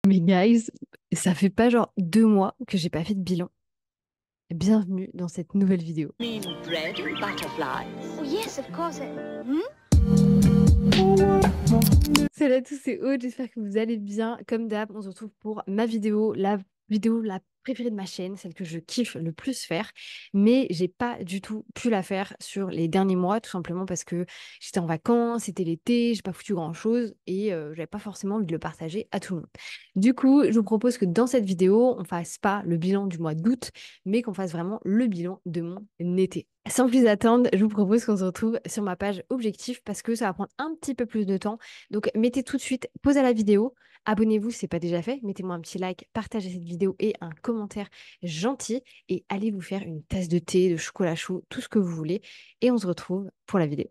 Mais guys, ça fait pas genre 2 mois que j'ai pas fait de bilan. Bienvenue dans cette nouvelle vidéo. Mean bread and butterflies. Oh, yes, of course. Hmm? Salut à tous, c'est Aude, j'espère que vous allez bien. Comme d'hab, on se retrouve pour ma vidéo, la vidéo la préférée de ma chaîne, celle que je kiffe le plus faire. Mais j'ai pas du tout pu la faire sur les derniers mois, tout simplement parce que j'étais en vacances, c'était l'été, j'ai pas foutu grand-chose et j'avais pas forcément envie de le partager à tout le monde. Du coup, je vous propose que dans cette vidéo, on fasse pas le bilan du mois d'août, mais qu'on fasse vraiment le bilan de mon été. Sans plus attendre, je vous propose qu'on se retrouve sur ma page objectif parce que ça va prendre un petit peu plus de temps. Donc, mettez tout de suite pause à la vidéo, abonnez-vous si ce n'est pas déjà fait, mettez-moi un petit like, partagez cette vidéo et un commentaire gentil et allez vous faire une tasse de thé, de chocolat chaud, tout ce que vous voulez et on se retrouve pour la vidéo.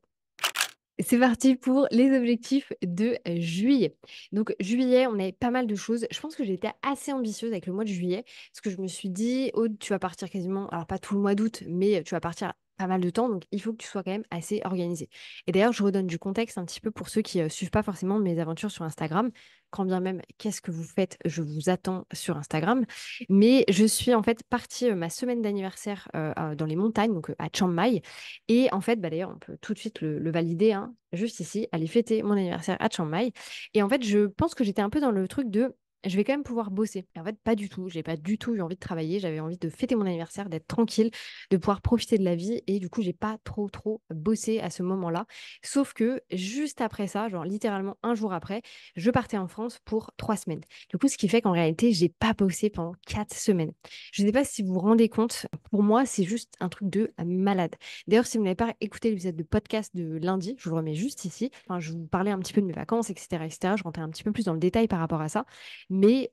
C'est parti pour les objectifs de juillet. Donc juillet, on avait pas mal de choses. Je pense que j'étais assez ambitieuse avec le mois de juillet parce que je me suis dit, Aude, tu vas partir quasiment, alors pas tout le mois d'août, mais tu vas partir pas mal de temps, donc il faut que tu sois quand même assez organisée. Et d'ailleurs, je redonne du contexte un petit peu pour ceux qui suivent pas forcément mes aventures sur Instagram. Quand bien même, qu'est-ce que vous faites? Je vous attends sur Instagram. Mais je suis en fait partie ma semaine d'anniversaire dans les montagnes, donc à Chiang Mai. Et en fait, bah, d'ailleurs, on peut tout de suite le valider, hein, juste ici, aller fêter mon anniversaire à Chiang Mai. Et en fait, je pense que j'étais un peu dans le truc de je vais quand même pouvoir bosser. Et en fait, pas du tout. J'ai pas du tout eu envie de travailler. J'avais envie de fêter mon anniversaire, d'être tranquille, de pouvoir profiter de la vie. Et du coup, j'ai pas trop bossé à ce moment-là. Sauf que juste après ça, genre littéralement un jour après, je partais en France pour 3 semaines. Du coup, ce qui fait qu'en réalité, j'ai pas bossé pendant 4 semaines. Je sais pas si vous vous rendez compte. Pour moi, c'est juste un truc de malade. D'ailleurs, si vous n'avez pas écouté l'épisode de podcast de lundi, je vous le remets juste ici. Enfin, je vous parlais un petit peu de mes vacances, etc., etc. Je rentrais un petit peu plus dans le détail par rapport à ça. Mais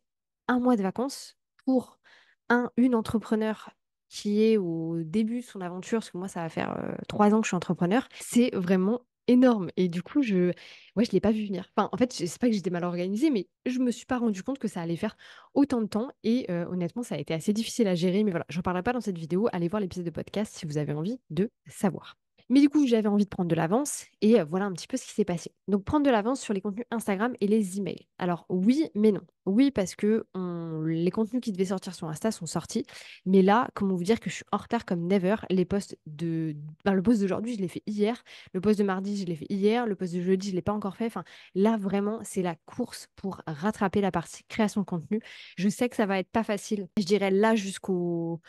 un mois de vacances pour une entrepreneur qui est au début de son aventure, parce que moi, ça va faire 3 ans que je suis entrepreneur, c'est vraiment énorme. Et du coup, je l'ai pas vu venir. Enfin, en fait, c'est pas que j'étais mal organisée, mais je me suis pas rendu compte que ça allait faire autant de temps. Et honnêtement, ça a été assez difficile à gérer. Mais voilà, j'en parlerai pas dans cette vidéo. Allez voir l'épisode de podcast si vous avez envie de savoir. Mais du coup, j'avais envie de prendre de l'avance et voilà un petit peu ce qui s'est passé. Donc, prendre de l'avance sur les contenus Instagram et les emails. Alors, oui, mais non. Oui, parce que les contenus qui devaient sortir sur Insta sont sortis. Mais là, comment vous dire que je suis en retard comme never. Les posts le post d'aujourd'hui, je l'ai fait hier. Le post de mardi, je l'ai fait hier. Le post de jeudi, je ne l'ai pas encore fait. Enfin, là, vraiment, c'est la course pour rattraper la partie création de contenu. Je sais que ça va être pas facile. Je dirais là jusqu'au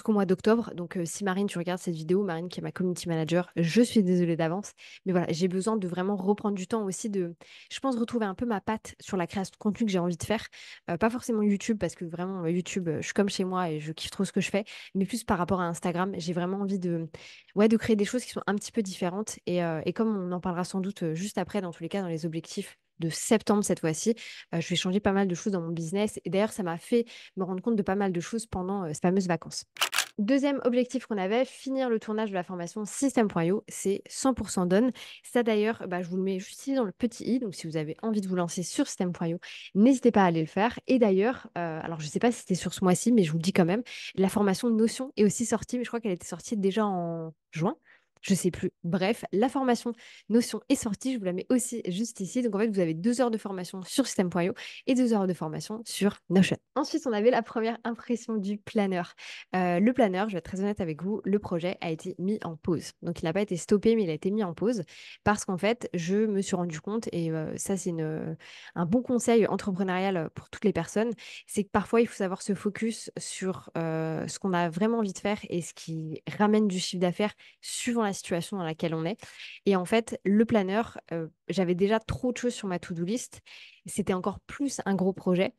mois d'octobre. Donc, si Marine, tu regardes cette vidéo, Marine qui est ma community manager, je suis désolée d'avance. Mais voilà, j'ai besoin de vraiment reprendre du temps aussi je pense, retrouver un peu ma patte sur la création de contenu que j'ai envie de faire. Pas forcément YouTube, parce que vraiment, YouTube, je suis comme chez moi et je kiffe trop ce que je fais, mais plus par rapport à Instagram. J'ai vraiment envie ouais, de créer des choses qui sont un petit peu différentes. Et comme on en parlera sans doute juste après, dans tous les cas, dans les objectifs de septembre cette fois-ci, je vais changer pas mal de choses dans mon business. Et d'ailleurs, ça m'a fait me rendre compte de pas mal de choses pendant ces fameuses vacances. Deuxième objectif qu'on avait, finir le tournage de la formation System.io, c'est 100% done. Ça d'ailleurs, bah, je vous le mets juste ici dans le petit i, donc si vous avez envie de vous lancer sur System.io, n'hésitez pas à aller le faire. Et d'ailleurs, alors je ne sais pas si c'était sur ce mois-ci, mais je vous le dis quand même, la formation Notion est aussi sortie, mais je crois qu'elle était sortie déjà en juin. Je sais plus. Bref, la formation Notion est sortie. Je vous la mets aussi juste ici. Donc en fait, vous avez 2 heures de formation sur System.io et 2 heures de formation sur Notion. Ensuite, on avait la première impression du planeur. Le planeur, je vais être très honnête avec vous, le projet a été mis en pause. Donc, il n'a pas été stoppé, mais il a été mis en pause parce qu'en fait, je me suis rendu compte, et ça, c'est un bon conseil entrepreneurial pour toutes les personnes, c'est que parfois, il faut savoir se focus sur ce qu'on a vraiment envie de faire et ce qui ramène du chiffre d'affaires suivant la situation dans laquelle on est. Et en fait, le planeur, j'avais déjà trop de choses sur ma to-do list. C'était encore plus un gros projet.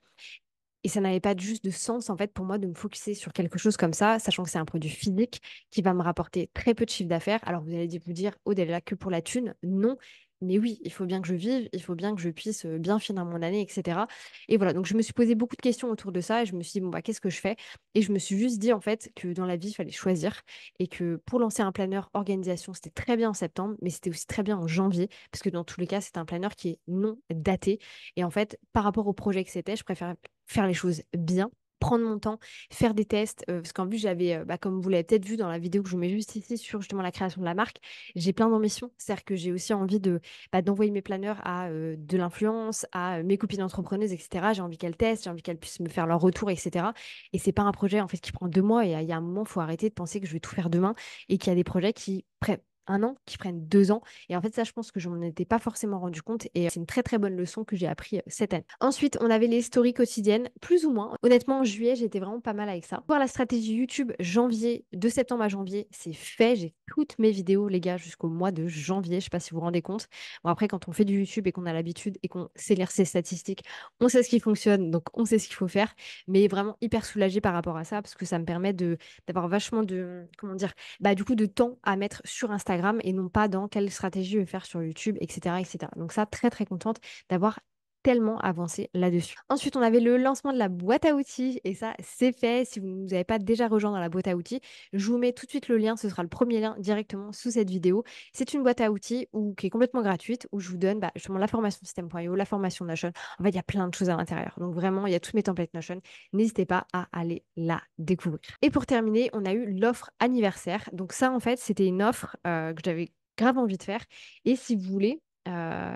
Et ça n'avait pas juste de sens, en fait, pour moi de me focuser sur quelque chose comme ça, sachant que c'est un produit physique qui va me rapporter très peu de chiffre d'affaires. Alors, vous allez vous dire, oh, elle est là que pour la thune. Non. Mais oui, il faut bien que je vive, il faut bien que je puisse bien finir mon année, etc. Et voilà, donc je me suis posé beaucoup de questions autour de ça et je me suis dit, bon, bah, qu'est-ce que je fais? Et je me suis juste dit, en fait, que dans la vie, il fallait choisir et que pour lancer un planeur organisation, c'était très bien en septembre, mais c'était aussi très bien en janvier, parce que dans tous les cas, c'est un planeur qui est non daté. Et en fait, par rapport au projet que c'était, je préfère faire les choses bien prendre mon temps, faire des tests, parce qu'en plus j'avais, comme vous l'avez peut-être vu dans la vidéo que je vous mets juste ici sur justement la création de la marque, j'ai plein d'ambitions. C'est-à-dire que j'ai aussi envie d'envoyer mes planeurs à, de l'influence, à, mes copines entrepreneuses et cetera. J'ai envie qu'elles testent, j'ai envie qu'elles puissent me faire leur retour et cetera et c'est pas un projet en fait qui prend 2 mois et il y a un moment, il faut arrêter de penser que je vais tout faire demain et qu'il y a des projets qui prennent 1 an, qui prennent 2 ans et en fait ça je pense que je m'en étais pas forcément rendu compte et c'est une très, très bonne leçon que j'ai appris, cette année. Ensuite, on avait les stories quotidiennes, plus ou moins. Honnêtement, en juillet, j'étais vraiment pas mal avec ça. Pour la stratégie YouTube, janvier, de septembre à janvier, c'est fait. J'ai toutes mes vidéos, les gars, jusqu'au mois de janvier. Je sais pas si vous vous rendez compte. Bon, après, quand on fait du YouTube et qu'on a l'habitude et qu'on sait lire ses statistiques, on sait ce qui fonctionne, donc on sait ce qu'il faut faire. Mais vraiment hyper soulagée par rapport à ça parce que ça me permet d'avoir vachement de, comment dire, du coup, de temps à mettre sur Instagram et non pas dans quelle stratégie je vais faire sur YouTube, etc., etc. Donc ça, très, très contente d'avoir tellement avancé là-dessus. Ensuite, on avait le lancement de la boîte à outils et ça, c'est fait. Si vous ne nous avez pas déjà rejoint dans la boîte à outils, je vous mets tout de suite le lien. Ce sera le premier lien directement sous cette vidéo. C'est une boîte à outils qui est complètement gratuite où je vous donne justement la formation System.io, la formation Notion. En fait, il y a plein de choses à l'intérieur. Donc vraiment, il y a tous mes templates Notion. N'hésitez pas à aller la découvrir. Et pour terminer, on a eu l'offre anniversaire. Donc ça, en fait, c'était une offre que j'avais grave envie de faire. Et si vous voulez,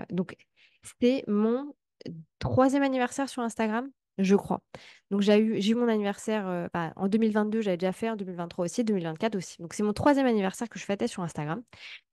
donc c'était mon troisième anniversaire sur Instagram, je crois. Donc j'ai eu mon anniversaire en 2022, j'avais déjà fait, en 2023 aussi, 2024 aussi. Donc c'est mon troisième anniversaire que je fêtais sur Instagram.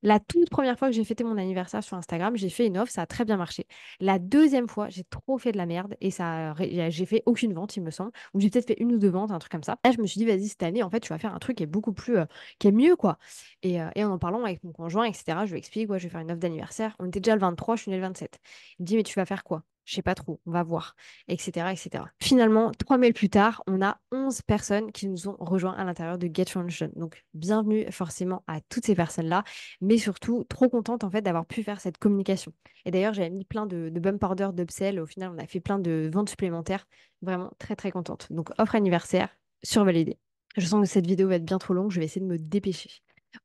La toute première fois que j'ai fêté mon anniversaire sur Instagram, j'ai fait une offre, ça a très bien marché. La deuxième fois, j'ai trop fait de la merde et j'ai fait aucune vente, il me semble. Ou j'ai peut-être fait une ou deux ventes, un truc comme ça. Là, je me suis dit, vas-y, cette année, en fait, tu vas faire un truc qui est beaucoup plus, qui est mieux, quoi. Et en parlant avec mon conjoint, etc., je lui explique, ouais, je vais faire une offre d'anniversaire. On était déjà le 23, je suis née le 27. Il me dit, mais tu vas faire quoi? Je sais pas trop, on va voir, etc., etc. Finalement, 3 mails plus tard, on a 11 personnes qui nous ont rejoints à l'intérieur de Get Your Notion. Donc, bienvenue forcément à toutes ces personnes-là, mais surtout trop contente en fait d'avoir pu faire cette communication. Et d'ailleurs, j'avais mis plein de bump orders, d'upsell. Au final, on a fait plein de ventes supplémentaires. Vraiment très très contente. Donc, offre anniversaire, survalidée. Je sens que cette vidéo va être bien trop longue, je vais essayer de me dépêcher.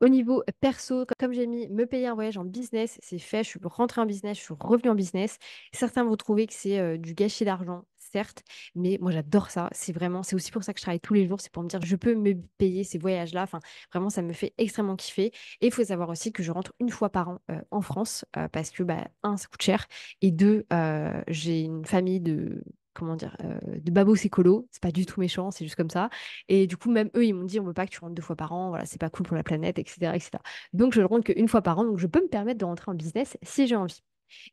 Au niveau perso, comme j'ai mis me payer un voyage en business, c'est fait. Je suis rentrée en business, je suis revenue en business. Certains vont trouver que c'est du gâchis d'argent, certes, mais moi j'adore ça. C'est aussi pour ça que je travaille tous les jours. C'est pour me dire je peux me payer ces voyages-là. Enfin, vraiment, ça me fait extrêmement kiffer. Et il faut savoir aussi que je rentre une fois par an en France parce que, un, ça coûte cher et deux, j'ai une famille de. Comment dire, de babos écolo, c'est pas du tout méchant, c'est juste comme ça. Et du coup, même eux, ils m'ont dit, on veut pas que tu rentres 2 fois par an, voilà, c'est pas cool pour la planète, etc., etc. Donc, je ne rentre qu'une fois par an, donc je peux me permettre de rentrer en business si j'ai envie.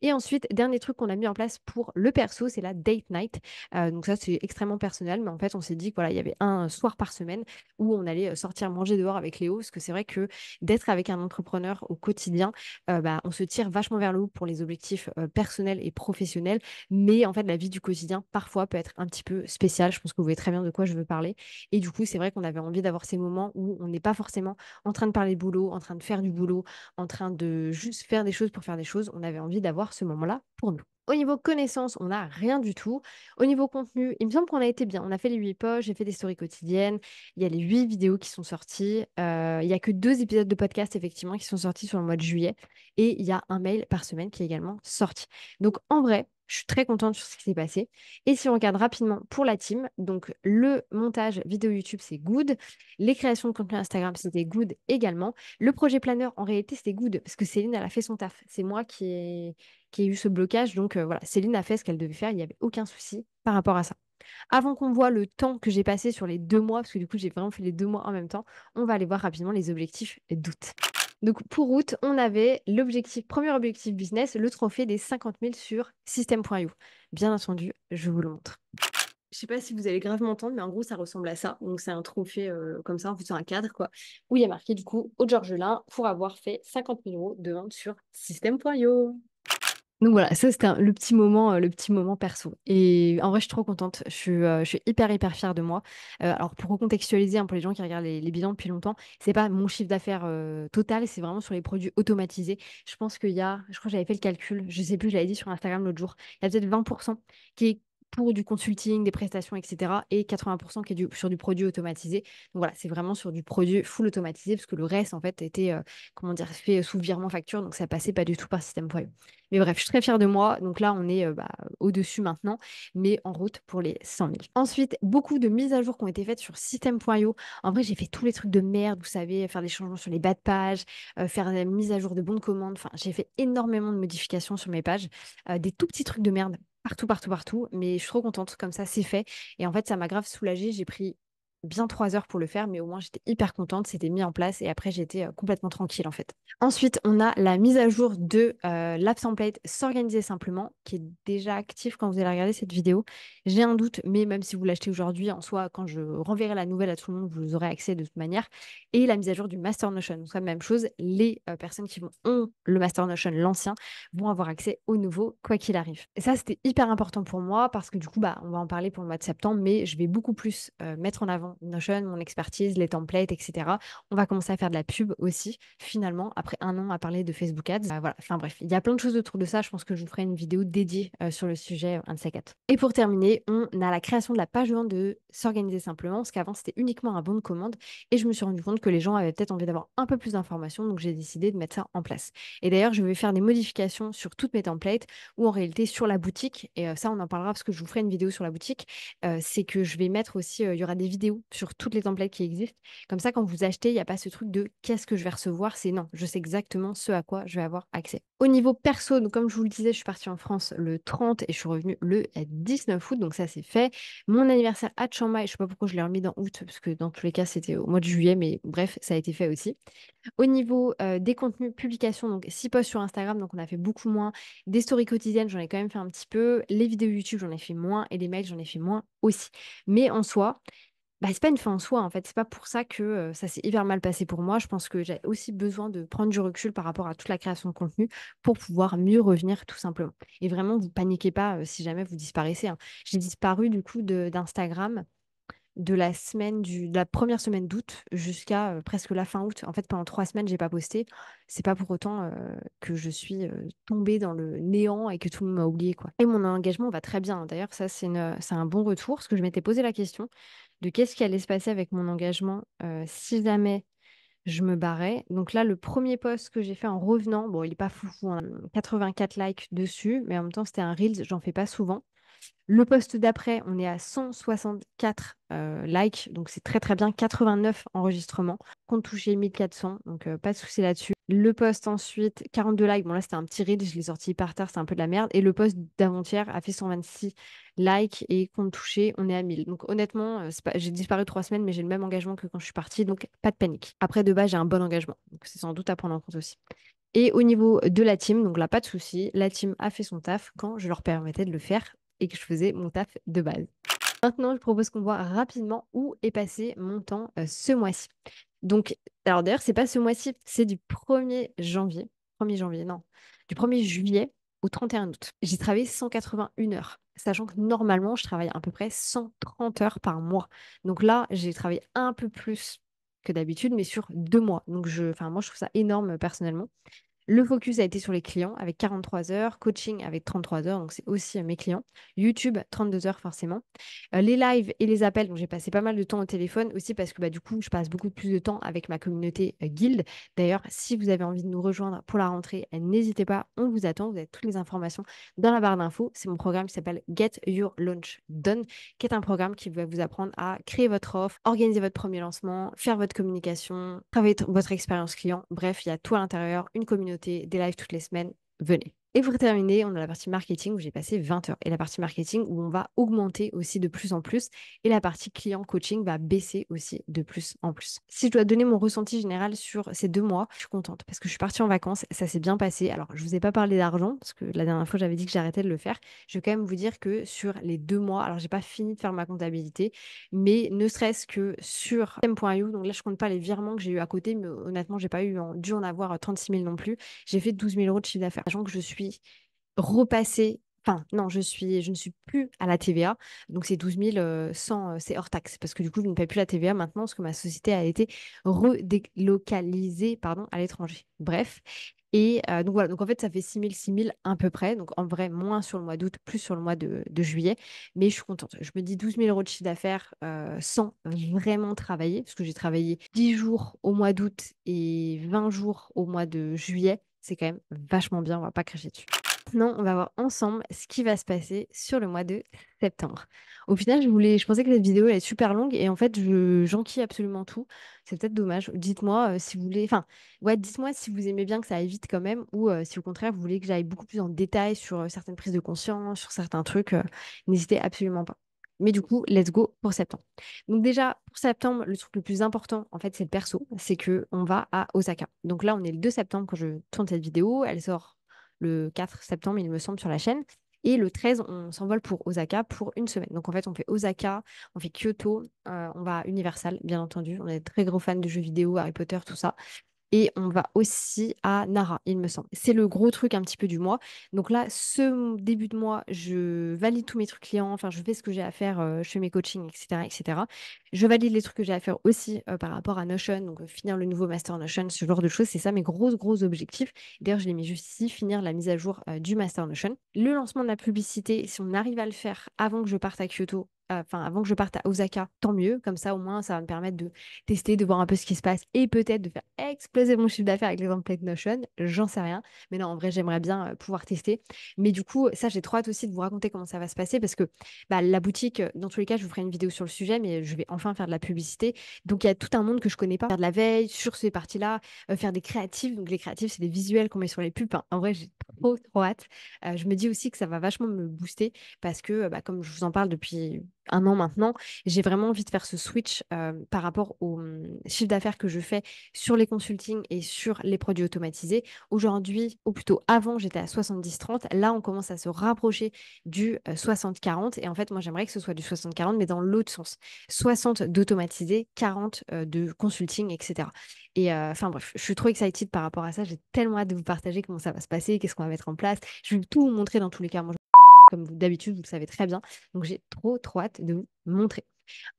Et ensuite, dernier truc qu'on a mis en place pour le perso, c'est la date night. Donc ça, c'est extrêmement personnel, mais en fait, on s'est dit que voilà, il y avait un soir par semaine où on allait sortir manger dehors avec Léo, parce que c'est vrai que d'être avec un entrepreneur au quotidien, on se tire vachement vers le haut pour les objectifs personnels et professionnels, mais en fait, la vie du quotidien, parfois, peut être un petit peu spéciale. Je pense que vous voyez très bien de quoi je veux parler. Et du coup, c'est vrai qu'on avait envie d'avoir ces moments où on n'est pas forcément en train de parler de boulot, en train de faire du boulot, en train de juste faire des choses pour faire des choses. On avait envie d'avoir ce moment-là pour nous. Au niveau connaissances, on n'a rien du tout. Au niveau contenu, il me semble qu'on a été bien. On a fait les 8 posts, j'ai fait des stories quotidiennes. Il y a les 8 vidéos qui sont sorties. Il y a que 2 épisodes de podcast, effectivement, qui sont sortis sur le mois de juillet. Et il y a un mail par semaine qui est également sorti. Donc, en vrai, je suis très contente sur ce qui s'est passé. Et si on regarde rapidement pour la team, donc le montage vidéo YouTube, c'est good. Les créations de contenu Instagram, c'était good également. Le projet planeur, en réalité, c'était good parce que Céline, elle a fait son taf. C'est moi qui ai eu ce blocage. Donc voilà, Céline a fait ce qu'elle devait faire. Il n'y avait aucun souci par rapport à ça. Avant qu'on voit le temps que j'ai passé sur les 2 mois, parce que du coup, j'ai vraiment fait les 2 mois en même temps, on va aller voir rapidement les objectifs d'août. Donc pour août, on avait premier objectif business, le trophée des 50 000 sur System.io. Bien entendu, je vous le montre. Je sais pas si vous allez grave m'entendre, mais en gros, ça ressemble à ça. Donc, c'est un trophée comme ça, en fait, c'est un cadre, quoi, où il y a marqué, du coup, Aude Georgelin pour avoir fait 50 000 euros de vente sur System.io. Donc voilà, ça c'était le petit moment perso. Et en vrai, je suis trop contente. Je suis hyper, hyper fière de moi. Alors pour recontextualiser pour les gens qui regardent les bilans depuis longtemps, c'est pas mon chiffre d'affaires total, c'est vraiment sur les produits automatisés. Je pense je crois que j'avais fait le calcul, je sais plus, je l'avais dit sur Instagram l'autre jour, il y a peut-être 20% qui est pour du consulting, des prestations, etc. Et 80% qui est sur du produit automatisé. Donc voilà, c'est vraiment sur du produit full automatisé parce que le reste, en fait, était comment dire, fait sous virement facture. Donc ça passait pas du tout par System.io. Mais bref, je suis très fière de moi. Donc là, on est au-dessus maintenant, mais en route pour les 100 000. Ensuite, beaucoup de mises à jour qui ont été faites sur System.io. En vrai, j'ai fait tous les trucs de merde, vous savez, faire des changements sur les bas de page, faire des mises à jour de bons de commande. Enfin, j'ai fait énormément de modifications sur mes pages, des tout petits trucs de merde partout, partout, partout. Mais je suis trop contente, comme ça, c'est fait. Et en fait, ça m'a grave soulagée. J'ai pris bien 3 heures pour le faire, mais au moins j'étais hyper contente, c'était mis en place et après j'étais complètement tranquille en fait. Ensuite, on a la mise à jour de l'app template s'organiser simplement, qui est déjà active quand vous allez regarder cette vidéo. J'ai un doute, mais même si vous l'achetez aujourd'hui, en soi, quand je renverrai la nouvelle à tout le monde, vous aurez accès de toute manière. Et la mise à jour du Master Notion. Donc, c'est la même chose, les personnes qui ont le Master Notion, l'ancien, vont avoir accès au nouveau, quoi qu'il arrive. Et ça, c'était hyper important pour moi parce que du coup, on va en parler pour le mois de septembre, mais je vais beaucoup plus mettre en avant Notion, mon expertise, les templates, etc. On va commencer à faire de la pub aussi, finalement, après un an à parler de Facebook Ads. Voilà, enfin bref, il y a plein de choses autour de ça. Je pense que je vous ferai une vidéo dédiée sur le sujet, un de ces quatre. Et pour terminer, on a la création de la page de vente de s'organiser simplement, parce qu'avant, c'était uniquement un bon de commande. Et je me suis rendu compte que les gens avaient peut-être envie d'avoir un peu plus d'informations, donc j'ai décidé de mettre ça en place. Et d'ailleurs, je vais faire des modifications sur toutes mes templates ou en réalité sur la boutique. Et ça, on en parlera parce que je vous ferai une vidéo sur la boutique. C'est que je vais mettre aussi, il y aura des vidéos sur toutes les templates qui existent. Comme ça, quand vous achetez, il n'y a pas ce truc de qu'est-ce que je vais recevoir. C'est non, je sais exactement ce à quoi je vais avoir accès. Au niveau perso, donc comme je vous le disais, je suis partie en France le 30 et je suis revenue le 19 août. Donc ça, c'est fait. Mon anniversaire à Chiang Mai, je ne sais pas pourquoi je l'ai remis dans août, parce que dans tous les cas, c'était au mois de juillet. Mais bref, ça a été fait aussi. Au niveau des contenus publications, donc 6 posts sur Instagram, donc on a fait beaucoup moins. Des stories quotidiennes, j'en ai quand même fait un petit peu. Les vidéos YouTube, j'en ai fait moins. Et les mails, j'en ai fait moins aussi. Mais en soi, c'est pas une fin en soi, en fait. C'est pas pour ça que ça s'est hyper mal passé pour moi. Je pense que j'ai aussi besoin de prendre du recul par rapport à toute la création de contenu pour pouvoir mieux revenir, tout simplement. Et vraiment, vous paniquez pas si jamais vous disparaissez, hein. J'ai disparu du coup d'Instagram de la première semaine d'août jusqu'à presque la fin août. En fait, pendant 3 semaines, j'ai pas posté. C'est pas pour autant que je suis tombée dans le néant et que tout le monde m'a oublié, quoi. Et mon engagement va très bien. D'ailleurs, ça, c'est un bon retour parce que je m'étais posé la question de qu'est-ce qui allait se passer avec mon engagement si jamais je me barrais. Donc là, le premier post que j'ai fait en revenant, bon, il est pas foufou, hein, 84 likes dessus, mais en même temps, c'était un Reels, j'en fais pas souvent. Le post d'après, on est à 164 likes, donc c'est très très bien. 89 enregistrements, compte touché 1400, donc pas de souci là-dessus. Le post ensuite, 42 likes, bon là c'était un petit reel, je l'ai sorti par terre, c'est un peu de la merde. Et le post d'avant-hier a fait 126 likes et compte touché, on est à 1000. Donc honnêtement, j'ai disparu 3 semaines, mais j'ai le même engagement que quand je suis partie, donc pas de panique. Après, de base, j'ai un bon engagement, donc c'est sans doute à prendre en compte aussi. Et au niveau de la team, donc là, pas de souci, la team a fait son taf quand je leur permettais de le faire et que je faisais mon taf de base. Maintenant, je propose qu'on voit rapidement où est passé mon temps ce mois-ci. Donc, alors d'ailleurs, c'est pas ce mois-ci, c'est du 1er janvier. 1er janvier, non. Du 1er juillet au 31 août. J'ai travaillé 181 heures, sachant que normalement, je travaille à peu près 130 heures par mois. Donc là, j'ai travaillé un peu plus que d'habitude, mais sur 2 mois. Donc, moi, je trouve ça énorme personnellement. Le focus a été sur les clients avec 43 heures, coaching avec 33 heures, donc c'est aussi mes clients. YouTube, 32 heures forcément. Les lives et les appels, donc j'ai passé pas mal de temps au téléphone aussi parce que du coup, je passe beaucoup plus de temps avec ma communauté Guild. D'ailleurs, si vous avez envie de nous rejoindre pour la rentrée, n'hésitez pas, on vous attend. Vous avez toutes les informations dans la barre d'infos. C'est mon programme qui s'appelle Get Your Launch Done, qui est un programme qui va vous apprendre à créer votre offre, organiser votre premier lancement, faire votre communication, travailler votre expérience client. Bref, il y a tout à l'intérieur, une communauté, des lives toutes les semaines, venez. Et pour terminer, on a la partie marketing où j'ai passé 20 heures. Et la partie marketing où on va augmenter aussi de plus en plus. Et la partie client coaching va baisser aussi de plus en plus. Si je dois donner mon ressenti général sur ces 2 mois, je suis contente parce que je suis partie en vacances. Ça s'est bien passé. Alors, je ne vous ai pas parlé d'argent parce que la dernière fois, j'avais dit que j'arrêtais de le faire. Je vais quand même vous dire que sur les 2 mois, alors, j'ai pas fini de faire ma comptabilité, mais ne serait-ce que sur M.io, donc là, je compte pas les virements que j'ai eu à côté, mais honnêtement, j'ai pas dû en avoir 36 000 non plus. J'ai fait 12 000 euros de chiffre d'affaires. Sachant que je suis repassée, enfin non, je ne suis plus à la TVA. Donc c'est 12 000 sans, c'est hors taxe. Parce que du coup, je ne paie plus la TVA maintenant parce que ma société a été redélocalisée, pardon, à l'étranger. Bref. Et donc voilà, donc en fait, ça fait 6 000 à peu près. Donc en vrai, moins sur le mois d'août, plus sur le mois de juillet. Mais je suis contente. Je me dis 12 000 € de chiffre d'affaires sans vraiment travailler, parce que j'ai travaillé 10 jours au mois d'août et 20 jours au mois de juillet. C'est quand même vachement bien, on va pas cracher dessus. Maintenant, on va voir ensemble ce qui va se passer sur le mois de septembre. Au final, je pensais que cette vidéo elle est super longue et en fait, j'enquille absolument tout. C'est peut-être dommage. Dites-moi si vous voulez, enfin, ouais, dites-moi si vous aimez bien que ça aille vite quand même ou si au contraire vous voulez que j'aille beaucoup plus en détail sur certaines prises de conscience, sur certains trucs. N'hésitez absolument pas. Mais du coup, let's go pour septembre. Donc déjà, pour septembre, le truc le plus important, en fait, c'est le perso. C'est que on va à Osaka. Donc là, on est le 2 septembre quand je tourne cette vidéo. Elle sort le 4 septembre, il me semble, sur la chaîne. Et le 13, on s'envole pour Osaka pour une semaine. Donc en fait, on fait Osaka, on fait Kyoto, on va à Universal, bien entendu. On est très gros fans de jeux vidéo, Harry Potter, tout ça. Et on va aussi à Nara, il me semble. C'est le gros truc un petit peu du mois. Donc là, ce début de mois, je valide tous mes trucs clients. Enfin, je fais ce que j'ai à faire, je fais mes coachings, etc., etc. Je valide les trucs que j'ai à faire aussi par rapport à Notion. Donc, finir le nouveau master Notion, ce genre de choses. C'est ça mes gros objectifs. D'ailleurs, je l'ai mis juste ici, finir la mise à jour du master Notion. Le lancement de la publicité, si on arrive à le faire avant que je parte à Kyoto, enfin, avant que je parte à Osaka, tant mieux. Comme ça, au moins, ça va me permettre de tester, de voir un peu ce qui se passe et peut-être de faire exploser mon chiffre d'affaires avec les templates Notion. J'en sais rien. Mais non, en vrai, j'aimerais bien pouvoir tester. Mais du coup, ça, j'ai trop hâte aussi de vous raconter comment ça va se passer parce que bah, la boutique, dans tous les cas, je vous ferai une vidéo sur le sujet, mais je vais enfin faire de la publicité. Donc, il y a tout un monde que je connais pas. Faire de la veille sur ces parties-là, faire des créatifs. Donc, les créatifs, c'est des visuels qu'on met sur les pubs. Enfin, en vrai, j'ai trop hâte. Je me dis aussi que ça va vachement me booster parce que, bah, comme je vous en parle depuis un an maintenant, j'ai vraiment envie de faire ce switch par rapport au chiffre d'affaires que je fais sur les consultings et sur les produits automatisés. Aujourd'hui, ou plutôt avant, j'étais à 70-30. Là, on commence à se rapprocher du 60-40. Et en fait, moi, j'aimerais que ce soit du 60-40, mais dans l'autre sens. 60 d'automatisé, 40 de consulting, etc. Et enfin bref, je suis trop excited par rapport à ça. J'ai tellement hâte de vous partager comment ça va se passer, qu'est-ce qu'on va mettre en place. Je vais tout vous montrer dans tous les cas. Moi, comme d'habitude, vous le savez très bien. Donc, j'ai trop hâte de vous montrer.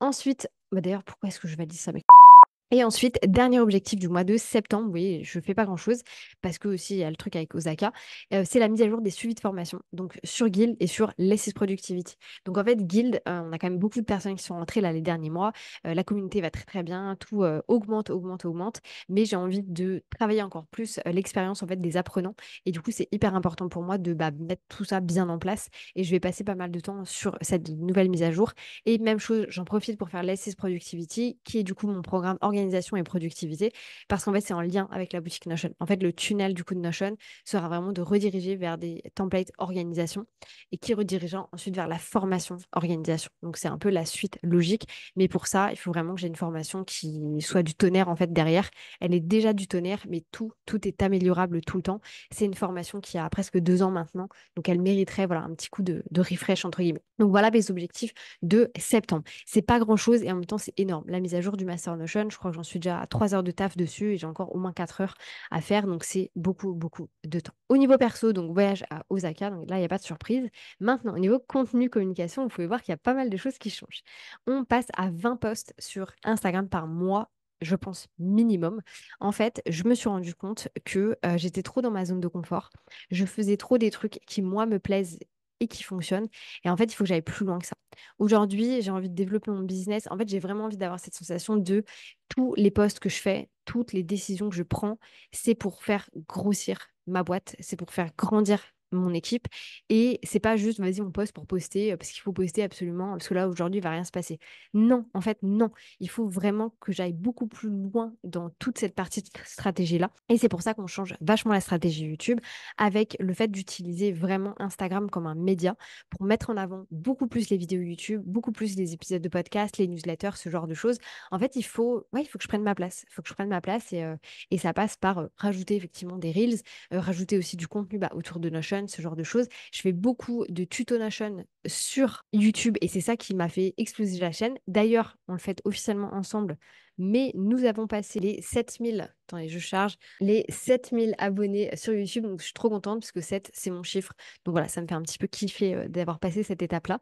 Ensuite, bah d'ailleurs, pourquoi est-ce que je valide ça, mec? Et ensuite, dernier objectif du mois de septembre, oui, je fais pas grand-chose parce que aussi il y a le truc avec Osaka, c'est la mise à jour des suivis de formation, donc sur Guild et sur Less is Productivity. Donc en fait, Guild, on a quand même beaucoup de personnes qui sont entrées là les derniers mois, la communauté va très bien, tout augmente, mais j'ai envie de travailler encore plus l'expérience en fait des apprenants et du coup c'est hyper important pour moi de mettre tout ça bien en place et je vais passer pas mal de temps sur cette nouvelle mise à jour. Et même chose, j'en profite pour faire l'Assist Productivity, qui est du coup mon programme organisation et productivité, parce qu'en fait, c'est en lien avec la boutique Notion. En fait, le tunnel du coup de Notion sera vraiment de rediriger vers des templates organisation et qui redirigera ensuite vers la formation organisation. Donc, c'est un peu la suite logique. Mais pour ça, il faut vraiment que j'ai une formation qui soit du tonnerre en fait derrière. Elle est déjà du tonnerre, mais tout est améliorable tout le temps. C'est une formation qui a presque 2 ans maintenant. Donc, elle mériterait voilà, un petit coup de refresh entre guillemets. Donc, voilà mes objectifs de septembre. C'est pas grand-chose et en même temps, c'est énorme. La mise à jour du Master Notion, je crois que j'en suis déjà à 3 heures de taf dessus et j'ai encore au moins 4 heures à faire. Donc, c'est beaucoup de temps. Au niveau perso, donc voyage à Osaka, donc là, il n'y a pas de surprise. Maintenant, au niveau contenu communication, vous pouvez voir qu'il y a pas mal de choses qui changent. On passe à 20 posts sur Instagram par mois, je pense minimum. En fait, je me suis rendu compte que j'étais trop dans ma zone de confort. Je faisais trop des trucs qui, moi, me plaisent et qui fonctionnent. Et en fait, il faut que j'aille plus loin que ça. Aujourd'hui, j'ai envie de développer mon business. En fait, j'ai vraiment envie d'avoir cette sensation de tous les posts que je fais, toutes les décisions que je prends, c'est pour faire grossir ma boîte, c'est pour faire grandir mon équipe. Et c'est pas juste, vas-y, on poste pour poster, parce qu'il faut poster absolument, parce que là, aujourd'hui, il va rien se passer. Non, en fait, non. Il faut vraiment que j'aille beaucoup plus loin dans toute cette partie de stratégie-là. Et c'est pour ça qu'on change vachement la stratégie YouTube avec le fait d'utiliser vraiment Instagram comme un média pour mettre en avant beaucoup plus les vidéos YouTube, beaucoup plus les épisodes de podcast, les newsletters, ce genre de choses. En fait, il faut que je prenne ma place. Il faut que je prenne ma place et ça passe par rajouter effectivement des reels, rajouter aussi du contenu autour de Notion, ce genre de choses. Je fais beaucoup de tutos Notion sur YouTube et c'est ça qui m'a fait exploser la chaîne. D'ailleurs, on le fait officiellement ensemble mais nous avons passé les 7000, attendez, je charge, les 7000 abonnés sur YouTube. Donc, je suis trop contente parce que 7, c'est mon chiffre. Donc, voilà, ça me fait un petit peu kiffer d'avoir passé cette étape-là.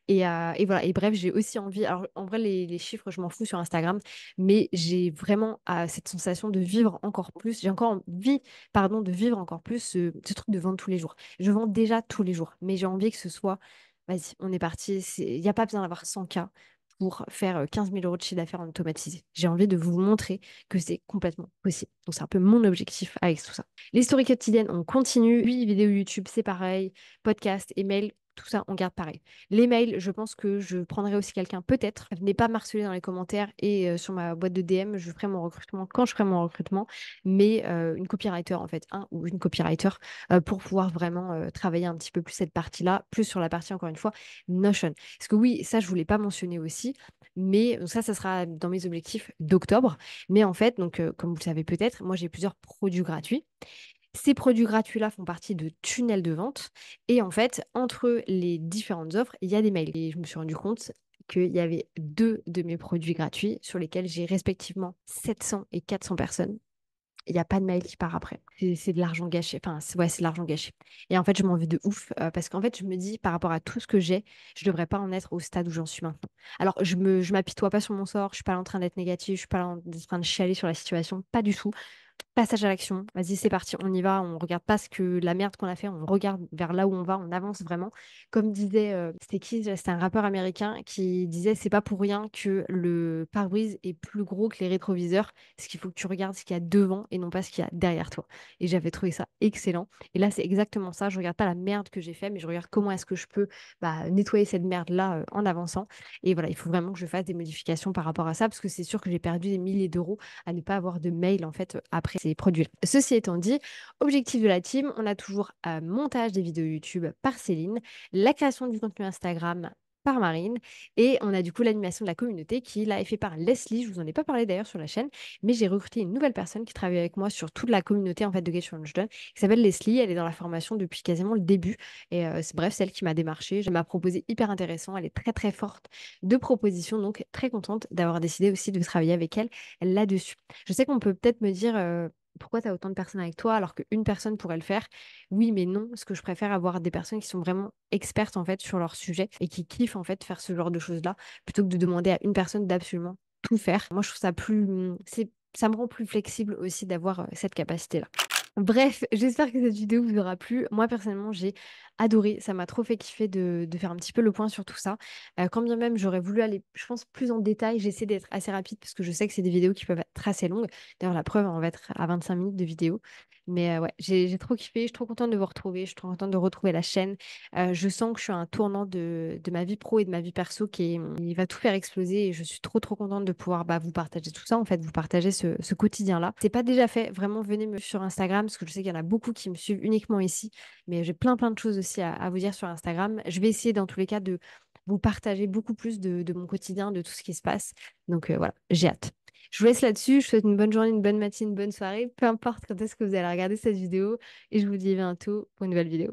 Et voilà. Et bref, j'ai aussi envie. Alors, en vrai, les chiffres, je m'en fous sur Instagram, mais j'ai vraiment cette sensation de vivre encore plus. J'ai encore envie, pardon, de vivre encore plus ce truc de vendre tous les jours. Je vends déjà tous les jours, mais j'ai envie que ce soit. Vas-y, on est parti. Il n'y a pas besoin d'avoir 100K pour faire 15 000 euros de chiffre d'affaires en automatisé. J'ai envie de vous montrer que c'est complètement possible. Donc, c'est un peu mon objectif avec tout ça. Les stories quotidiennes, on continue. Oui, vidéo YouTube, c'est pareil. Podcast, email, tout ça, on garde pareil. Les mails, je pense que je prendrai aussi quelqu'un, peut-être. Venez pas m'harceler dans les commentaires et sur ma boîte de DM, je ferai mon recrutement quand je ferai mon recrutement, mais une copywriter en fait, un ou une copywriter, pour pouvoir vraiment travailler un petit peu plus cette partie-là, plus sur la partie, encore une fois, Notion. Parce que oui, ça, je voulais pas mentionner aussi, mais donc ça sera dans mes objectifs d'octobre. Mais en fait, donc, comme vous le savez peut-être, moi, j'ai plusieurs produits gratuits. Ces produits gratuits-là font partie de tunnels de vente. Et en fait, entre les différentes offres, il y a des mails. Et je me suis rendu compte qu'il y avait deux de mes produits gratuits sur lesquels j'ai respectivement 700 et 400 personnes. Il n'y a pas de mail qui part après. C'est de l'argent gâché. Enfin, ouais, c'est de l'argent gâché. Et en fait, je m'en veux de ouf parce qu'en fait, je me dis, par rapport à tout ce que j'ai, je ne devrais pas en être au stade où j'en suis maintenant. Alors, je m'apitoie pas sur mon sort. Je suis pas là en train d'être négative. Je suis pas là en train de chialer sur la situation. Pas du tout. Passage à l'action. Vas-y, c'est parti, on y va. On regarde pas ce que la merde qu'on a fait, on regarde vers là où on va, on avance vraiment. Comme disait, c'était qui? C'était un rappeur américain qui disait, c'est pas pour rien que le pare-brise est plus gros que les rétroviseurs. Ce qu'il faut que tu regardes ce qu'il y a devant et non pas ce qu'il y a derrière toi. Et j'avais trouvé ça excellent. Et là, c'est exactement ça. Je regarde pas la merde que j'ai fait, mais je regarde comment est-ce que je peux nettoyer cette merde-là en avançant. Et voilà, il faut vraiment que je fasse des modifications par rapport à ça parce que c'est sûr que j'ai perdu des milliers d'euros à ne pas avoir de mail en fait après ces produits-là. Ceci étant dit, objectif de la team, on a toujours un montage des vidéos YouTube par Céline, la création du contenu Instagram par Marine et on a du coup l'animation de la communauté qui là est fait par Leslie. Je vous en ai pas parlé d'ailleurs sur la chaîne, mais j'ai recruté une nouvelle personne qui travaille avec moi sur toute la communauté en fait de Get Challenge Done, qui s'appelle Leslie. Elle est dans la formation depuis quasiment le début et bref, c'est elle qui m'a démarché. Elle m'a proposé hyper intéressant. Elle est très très forte de propositions, donc très contente d'avoir décidé aussi de travailler avec elle là-dessus. Je sais qu'on peut peut-être me dire pourquoi tu as autant de personnes avec toi alors qu'une personne pourrait le faire. Oui, mais non, parce que je préfère avoir des personnes qui sont vraiment expertes en fait sur leur sujet et qui kiffent en fait faire ce genre de choses-là plutôt que de demander à une personne d'absolument tout faire. Moi, je trouve ça ça me rend plus flexible aussi d'avoir cette capacité-là. Bref, j'espère que cette vidéo vous aura plu. Moi, personnellement, j'ai adoré. Ça m'a trop fait kiffer de faire un petit peu le point sur tout ça. Quand bien même, j'aurais voulu aller, je pense, plus en détail. J'essaie d'être assez rapide parce que je sais que c'est des vidéos qui peuvent être assez longues. D'ailleurs, la preuve, on va être à 25 minutes de vidéo. Mais ouais, j'ai trop kiffé. Je suis trop contente de vous retrouver. Je suis trop contente de retrouver la chaîne. Je sens que je suis à un tournant de ma vie pro et de ma vie perso il va tout faire exploser. Et je suis trop, trop contente de pouvoir vous partager tout ça, en fait, vous partager ce quotidien-là. C'est pas déjà fait. Vraiment, venez me suivre sur Instagram parce que je sais qu'il y en a beaucoup qui me suivent uniquement ici. Mais j'ai plein, plein de choses aussi à vous dire sur Instagram. Je vais essayer, dans tous les cas, de vous partager beaucoup plus de mon quotidien, de tout ce qui se passe. Donc voilà, j'ai hâte. Je vous laisse là-dessus. Je vous souhaite une bonne journée, une bonne matinée, une bonne soirée. Peu importe quand est-ce que vous allez regarder cette vidéo. Et je vous dis à bientôt pour une nouvelle vidéo.